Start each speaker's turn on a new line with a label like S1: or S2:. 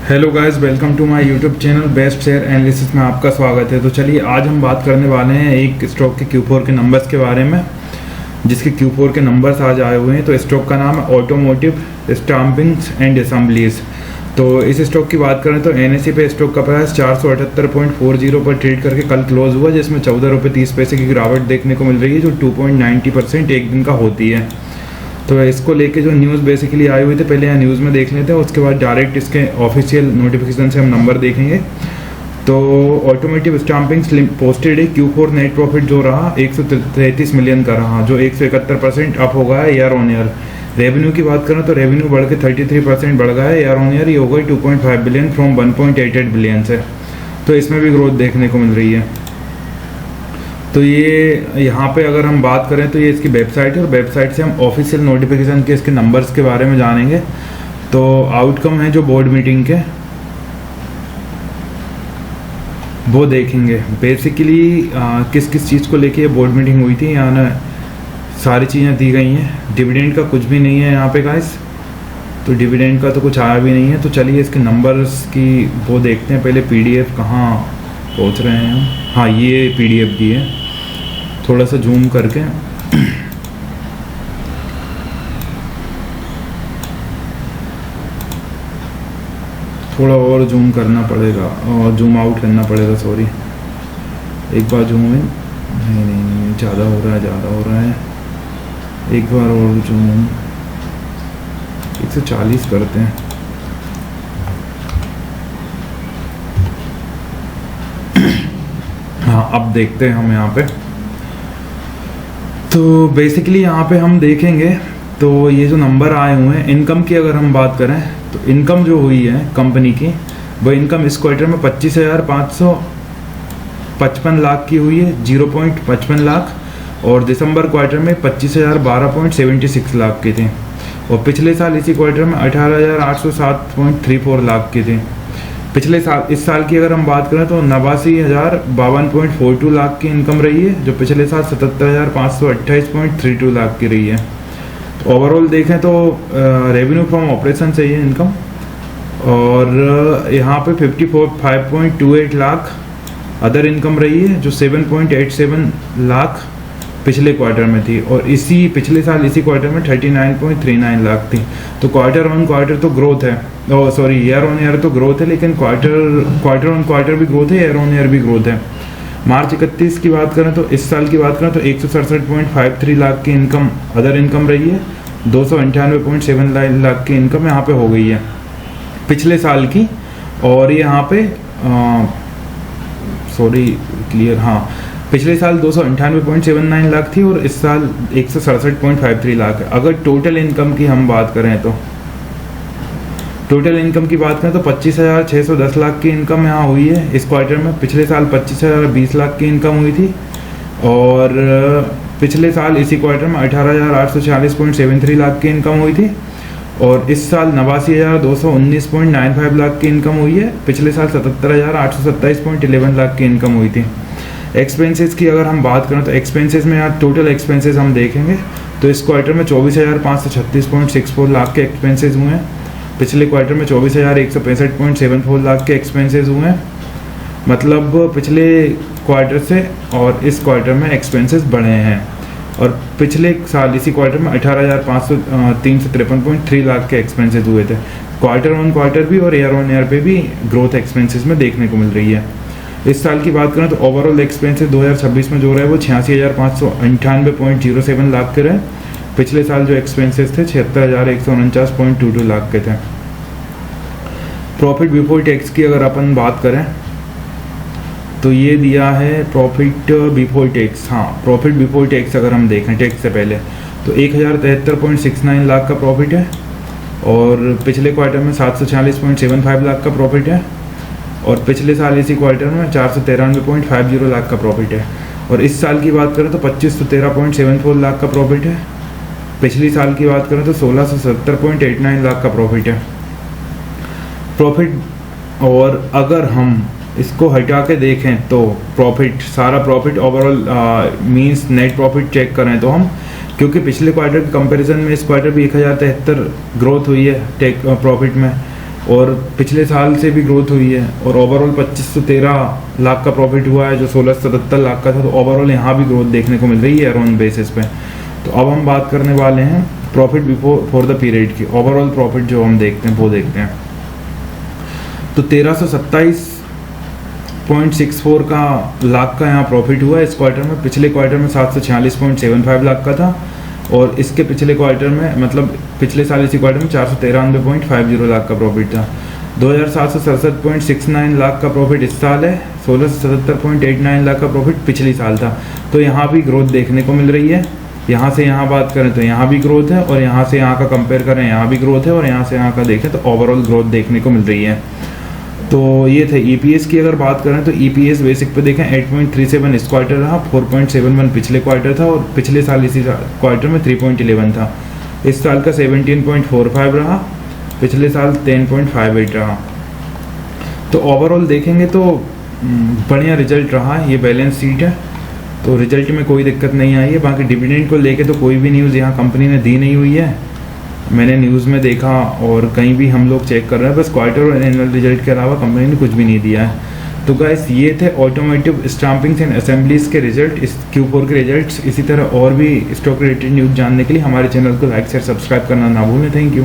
S1: Hello guys, welcome to my YouTube channel best share analysis में आपका स्वागत है। तो चलिए आज हम बात करने वाले हैं एक स्टॉक के Q4 के नंबर्स के बारे में, जिसके Q4 के नंबर्स आज आए हुए हैं। तो स्टॉक का नाम है ऑटोमोटिव स्टाम्पिंग्स एंड असेंबलीज। तो इस स्टॉक की बात करें तो NSE पे स्टॉक का प्राइस 478.40 पर ट्रेड करके कल क्लोज हुआ, जिसमें 14 रुपये 30 पैसे की गिरावट देखने को मिल रही है, जो 2.90% एक दिन का होती है। तो इसको लेके जो न्यूज़ बेसिकली आई हुई थी, पहले यहाँ न्यूज़ में देख लेते हैं, उसके बाद डायरेक्ट इसके ऑफिशियल नोटिफिकेशन से हम नंबर देखेंगे। तो ऑटोमेटिव स्टाम्पिंग्स पोस्टेड है Q4 नेट प्रॉफिट जो रहा 133 मिलियन का रहा, जो 171% अप हो गया है ईयर ऑन ईयर। रेवेन्यू की बात करें तो रेवेन्यू बढ़ के 33% बढ़ गया है ईयर ऑन ईयर, ये हो गई 2.5 बिलियन फ्रॉम 1.88 बिलियन से। तो इसमें भी ग्रोथ देखने को मिल रही है। तो ये यहाँ पे अगर हम बात करें तो ये इसकी वेबसाइट है, और वेबसाइट से हम ऑफिशियल नोटिफिकेशन के इसके नंबर्स के बारे में जानेंगे। तो आउटकम है जो बोर्ड मीटिंग के, वो देखेंगे। बेसिकली किस किस चीज़ को लेके ये बोर्ड मीटिंग हुई थी, यहाँ ना सारी चीज़ें दी गई हैं। डिविडेंड का कुछ भी नहीं है यहाँ पे गाइस, तो डिविडेंड का तो कुछ आया भी नहीं है। तो चलिए इसके नंबर्स की वो देखते हैं। पहले PDF कहाँ पहुँच रहे हैं हम, हाँ ये PDF दी है, थोड़ा सा जूम करके थोड़ा और जूम करना पड़ेगा, और जूम आउट करना पड़ेगा, सॉरी। एक बार जूम इन, नहीं ज़्यादा हो रहा है। एक बार और जूम 140 करते हैं। हाँ अब देखते हैं हम यहाँ पे। तो बेसिकली यहाँ पे हम देखेंगे तो ये जो नंबर आए हुए हैं, इनकम की अगर हम बात करें तो इनकम जो हुई है कंपनी की, वो इनकम इस क्वार्टर में 25,555 लाख की हुई है, 0.55 लाख। और दिसंबर क्वार्टर में 25,012.76 लाख की थी, और पिछले साल इसी क्वार्टर में 18,807.34 लाख की थी। पिछले साल, इस साल की अगर हम बात करें तो 89,052.42 लाख की इनकम रही है, जो पिछले साल 77,528.32 लाख की रही है। तो ओवरऑल देखें तो रेवेन्यू फ्रॉम ऑपरेशन से ये इनकम, और यहाँ पे 55.28 लाख अदर इनकम रही है, जो 7.87 लाख पिछले क्वार्टर में थी, और इसी पिछले साल इसी क्वार्टर में 39.39 लाख थी। तो क्वार्टर ऑन क्वार्टर तो ग्रोथ है, सॉरी ईयर ऑन ईयर तो ग्रोथ है, लेकिन क्वार्टर ऑन क्वार्टर भी ग्रोथ है, ईयर ऑन ईयर भी ग्रोथ है। मार्च 31 की बात करें तो इस साल की बात करें तो 167.53 लाख की इनकम अदर इनकम रही है, 298.7 लाख की इनकम यहाँ पे हो गई है पिछले साल की। और यहाँ पे सॉरी क्लियर, हाँ पिछले साल 298.79 लाख थी, और इस साल 167.53 लाख है। अगर टोटल इनकम की हम बात करें तो टोटल इनकम की बात करें तो 25,610 लाख की इनकम यहाँ हुई है इस क्वार्टर में। पिछले साल 25,020 लाख की इनकम हुई थी, और पिछले साल इसी क्वार्टर में 18,846.73 लाख की इनकम हुई थी, और इस साल 89,219.95 लाख की इनकम हुई है। पिछले साल 77,827.11 लाख की इनकम हुई थी। एक्सपेंसेस की अगर हम बात करें तो एक्सपेंसेस में यहाँ टोटल एक्सपेंसेस हम देखेंगे तो इस क्वार्टर में 24,536.64 लाख के एक्सपेंसेस हुए हैं। पिछले क्वार्टर में 24,165.74 लाख के एक्सपेंसेस हुए हैं। मतलब पिछले क्वार्टर से और इस क्वार्टर में एक्सपेंसेस बढ़े हैं, और पिछले साल इसी क्वार्टर में 18,353.3 लाख के एक्सपेंसेस हुए थे। क्वार्टर ऑन क्वार्टर भी और ईयर ऑन ईयर पे भी ग्रोथ एक्सपेंसेस में देखने को मिल रही है। इस साल की बात करें तो ओवरऑल एक्सपेंसेस 2026 में जो रहे वो 86,598.07 लाख के रहे। पिछले साल जो एक्सपेंसेस थे 76,149.22 लाख के थे। प्रॉफिट बिफोर टैक्स की अगर अपन बात करें तो ये दिया है प्रॉफिट बिफोर टैक्स, हाँ प्रॉफिट बिफोर टैक्स अगर हम देखें टैक्स से पहले तो 1,073.69 लाख का प्रॉफिट है, और पिछले क्वार्टर में 746.75 लाख का प्रॉफिट है, और पिछले साल इसी क्वार्टर में 493.50 लाख का प्रॉफिट है। और इस साल की बात करें तो 2,513.74 लाख का प्रॉफिट है। पिछली साल की बात करें तो 1,670.89 लाख का प्रॉफिट है प्रॉफिट। और अगर हम इसको हटा के देखें तो प्रॉफिट, सारा profit overall means net profit check करें तो हम, क्योंकि पिछले क्वार्टर के कंपैरिजन में इस क्वार्टर भी 1073 ग्रोथ हुई है टेक प्रॉफिट में, और पिछले साल से भी ग्रोथ हुई है और ओवरऑल 2513 लाख का प्रॉफिट हुआ है जो 1677 लाख का था। तो ओवरऑल यहाँ भी ग्रोथ देखने को मिल रही है ऑन बेसिस पे। तो अब हम बात करने वाले हैं profit before for the period की। ओवरऑल प्रॉफिट जो हम देखते हैं वो देखते हैं। तो 1327.64 का लाख का यहाँ प्रॉफिट हुआ इस क्वार्टर में। पिछले क्वार्टर में 746.75 लाख का था और इसके पिछले क्वार्टर में मतलब पिछले साल इसी क्वार्टर में 493.50 लाख का प्रॉफिट था। 2767.69 लाख का प्रॉफिट इस साल है, 1677.89 लाख का प्रॉफिट पिछले साल था। तो यहाँ भी ग्रोथ देखने को मिल रही है। यहाँ से यहाँ बात करें तो यहाँ भी ग्रोथ है और यहाँ से यहाँ का कंपेयर करें यहाँ भी ग्रोथ है और यहाँ से यहाँ का देखें तो ओवरऑल ग्रोथ देखने को मिल रही है। तो ये थे EPS की अगर बात करें तो EPS बेसिक पे देखें 8.37 इस क्वार्टर रहा, 4.71 पिछले क्वार्टर था और पिछले साल इसी क्वार्टर में 3.11 था। इस साल का 17.45 रहा, पिछले साल 10.58 रहा। तो ओवरऑल देखेंगे तो बढ़िया रिजल्ट रहा है। ये बैलेंस शीट है तो रिजल्ट में कोई दिक्कत नहीं आई है। बाकी डिविडेंड को लेके तो कोई भी न्यूज़ यहाँ कंपनी ने दी नहीं हुई है, मैंने न्यूज़ में देखा और कहीं भी हम लोग चेक कर रहे हैं। बस क्वार्टर और एनुअल रिजल्ट के अलावा कंपनी ने कुछ भी नहीं दिया है। तो गाइस ये थे ऑटोमोटिव स्टैंपिंग्स एंड असेंबलीज के रिजल्ट, इस Q4 के रिजल्ट्स। इसी तरह और भी स्टॉक रिलेटेड न्यूज़ जानने के लिए हमारे चैनल को लाइक शेयर सब्सक्राइब करना ना भूलें। Thank you.